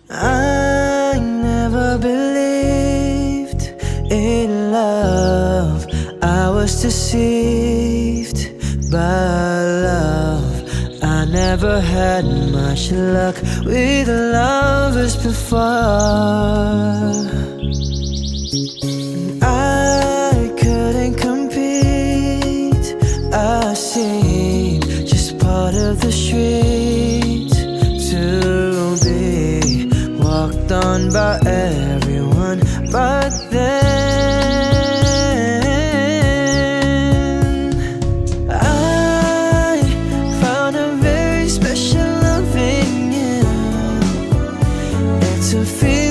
I never believed in love. I was deceived by love. I never had much luck with lovers before. I couldn't compete. I seemed just part of the street to be walked on by everyone. But then I found a very special love in you. It's a feeling